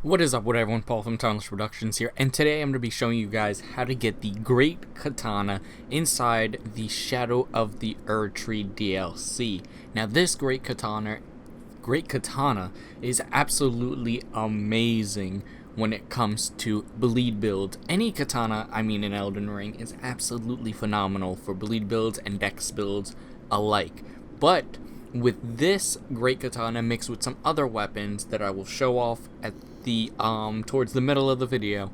What is up, everyone? Paul from Timeless Productions here, and today I'm going to be showing you guys how to get the Great Katana inside the Shadow of the Erdtree DLC. Now, this Great Katana is absolutely amazing when it comes to bleed builds. Any katana, in Elden Ring, is absolutely phenomenal for bleed builds and dex builds alike. But with this Great Katana mixed with some other weapons that I will show off at the towards the middle of the video,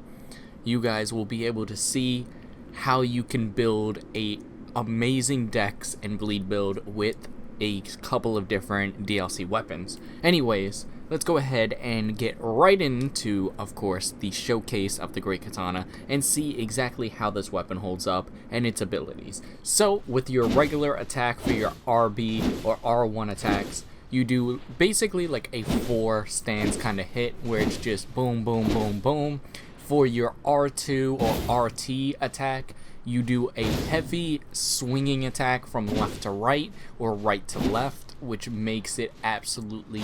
you guys will be able to see how you can build a amazing dex and bleed build with a couple of different DLC weapons. Anyways, let's go ahead and get right into, of course, the showcase of the Great Katana and see exactly how this weapon holds up and its abilities. So, with your regular attack for your RB or R1 attacks, you do basically like a 4 stance kind of hit where it's just boom, boom, boom, boom. For your R2 or RT attack, you do a heavy swinging attack from left to right or right to left, which makes it absolutely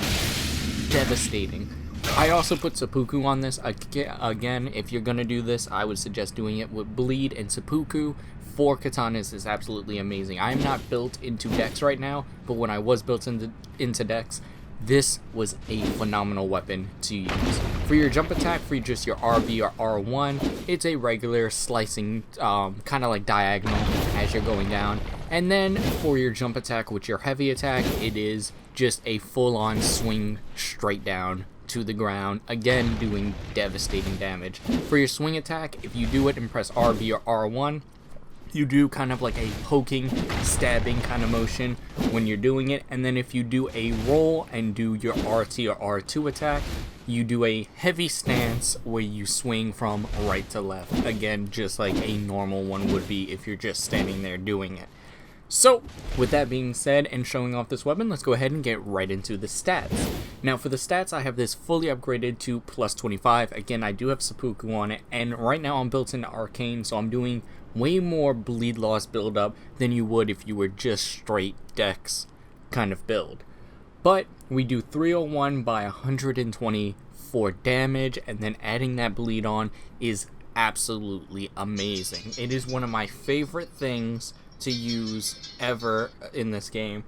devastating. I also put seppuku on this. Again, if you're gonna do this, I would suggest doing it with bleed and seppuku. 4 katanas is absolutely amazing. I am not built into dex right now, but when I was built into dex, this was a phenomenal weapon to use. For your jump attack, for just your RB or R1, it's a regular slicing, kind of like diagonal as you're going down. And then for your jump attack, with your heavy attack, it is just a full-on swing straight down to the ground, again doing devastating damage. For your swing attack, if you do it and press RB or R1, you do kind of like a poking, stabbing kind of motion when you're doing it, and then if you do a roll and do your RT or R2 attack, you do a heavy stance where you swing from right to left, again just like a normal one would be if you're just standing there doing it. So, with that being said and showing off this weapon, let's go ahead and get right into the stats. Now, for the stats, I have this fully upgraded to plus 25. Again, I do have seppuku on it, and right now I'm built into arcane, so I'm doing way more bleed loss build-up than you would if you were just straight dex kind of build. But we do 301 by 120 for damage, and then adding that bleed on is absolutely amazing. It is one of my favorite things to use ever in this game,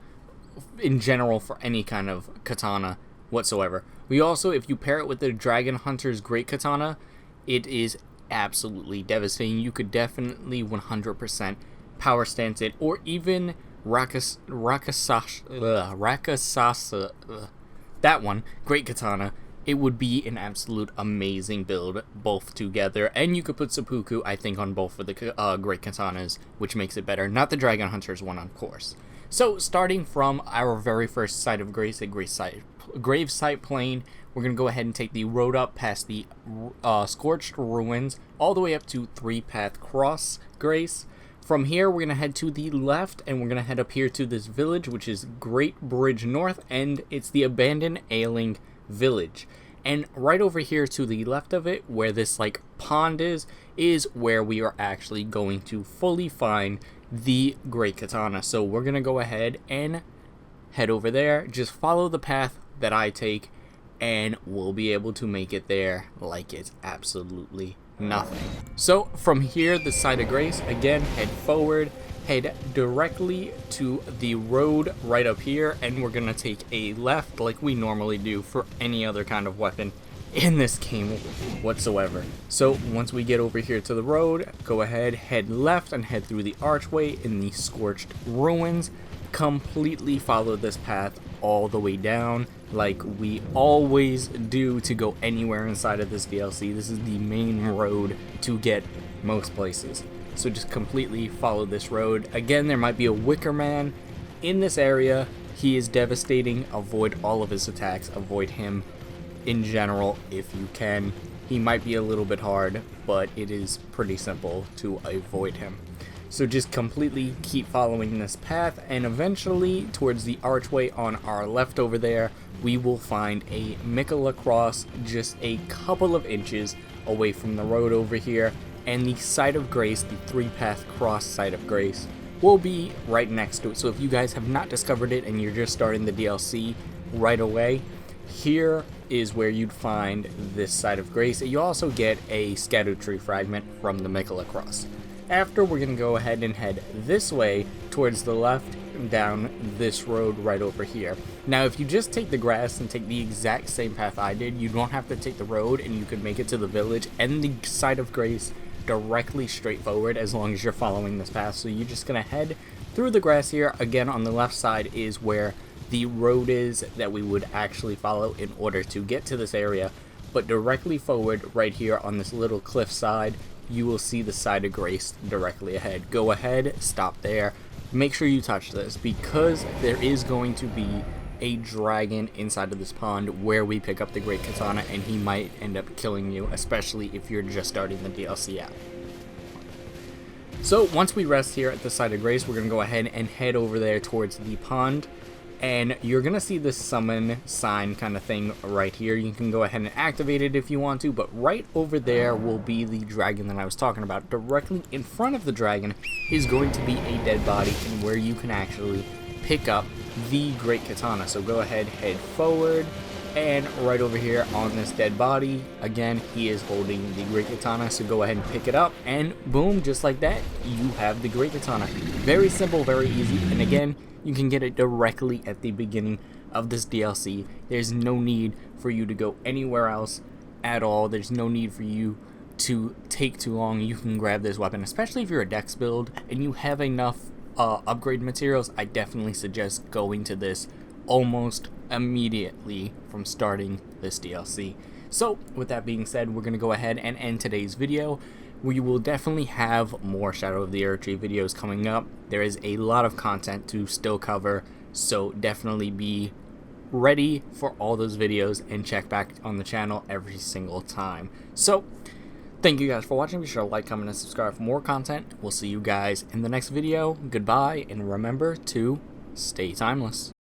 in general, for any kind of katana whatsoever. We also, if you pair it with the Dragon Hunter's Great Katana, it is absolutely devastating. You could definitely 100% power stance it, or even Rakasasa, that one, Great Katana. It would be an absolute amazing build both together, and you could put seppuku, I think, on both of the Great Katanas, which makes it better. Not the Dragon Hunter's one, of course. So, starting from our very first site of grace, a gravesite plane, we're going to go ahead and take the road up past the Scorched Ruins, all the way up to 3-Path Cross Grace. From here, we're going to head to the left, and we're going to head up here to this village, which is Great Bridge North, and it's the Abandoned Ailing Village. And right over here to the left of it, where this like pond is where we are actually going to fully find the Great Katana. So we're gonna go ahead and head over there, just follow the path that I take, and we'll be able to make it there like it's absolutely nothing. So from here, the site of grace, again, head forward, head directly to the road right up here, and we're gonna take a left like we normally do for any other kind of weapon in this game whatsoever. So once we get over here to the road, go ahead, head left, and head through the archway in the Scorched Ruins. Completely follow this path all the way down like we always do to go anywhere inside of this DLC. This is the main road to get most places. So just completely follow this road. Again, there might be a Wicker Man in this area. He is devastating. Avoid all of his attacks. Avoid him in general if you can. He might be a little bit hard, but it is pretty simple to avoid him. So just completely keep following this path, and eventually towards the archway on our left over there, we will find a Mikola cross just a couple of inches away from the road over here. And the site of grace, the 3-Path Cross site of grace, will be right next to it. So if you guys have not discovered it and you're just starting the DLC right away, here is where you'd find this side of grace. You also get a Erdtree fragment from the Mickle Cross. After, we're going to go ahead and head this way towards the left down this road right over here. Now, if you just take the grass and take the exact same path I did, you don't have to take the road and you could make it to the village and the side of grace directly straight forward as long as you're following this path. So you're just going to head through the grass here. Again, on the left side is where the road is that we would actually follow in order to get to this area. But directly forward right here on this little cliff side, you will see the side of grace directly ahead. Go ahead, stop there. Make sure you touch this because there is going to be a dragon inside of this pond where we pick up the Great Katana, and he might end up killing you, especially if you're just starting the DLC out. So once we rest here at the side of grace, we're going to go ahead and head over there towards the pond. And you're going to see this summon sign kind of thing right here. You can go ahead and activate it if you want to, but right over there will be the dragon that I was talking about. Directly in front of the dragon is going to be a dead body, and where you can actually pick up the Great Katana. So go ahead, head forward, and right over here on this dead body, again, he is holding the Great Katana. So go ahead and pick it up, and boom, just like that, you have the Great Katana. Very simple, very easy, and again, you can get it directly at the beginning of this DLC. There's no need for you to go anywhere else at all. There's no need for you to take too long. You can grab this weapon, especially if you're a dex build and you have enough upgrade materials. I definitely suggest going to this almost immediately from starting this DLC. So with that being said, we're going to go ahead and end today's video. We will definitely have more Shadow of the Erdtree videos coming up. There is a lot of content to still cover, so definitely be ready for all those videos and check back on the channel every single time. So thank you guys for watching. Be sure to like, comment, and subscribe for more content. We'll see you guys in the next video. Goodbye, and remember to stay timeless.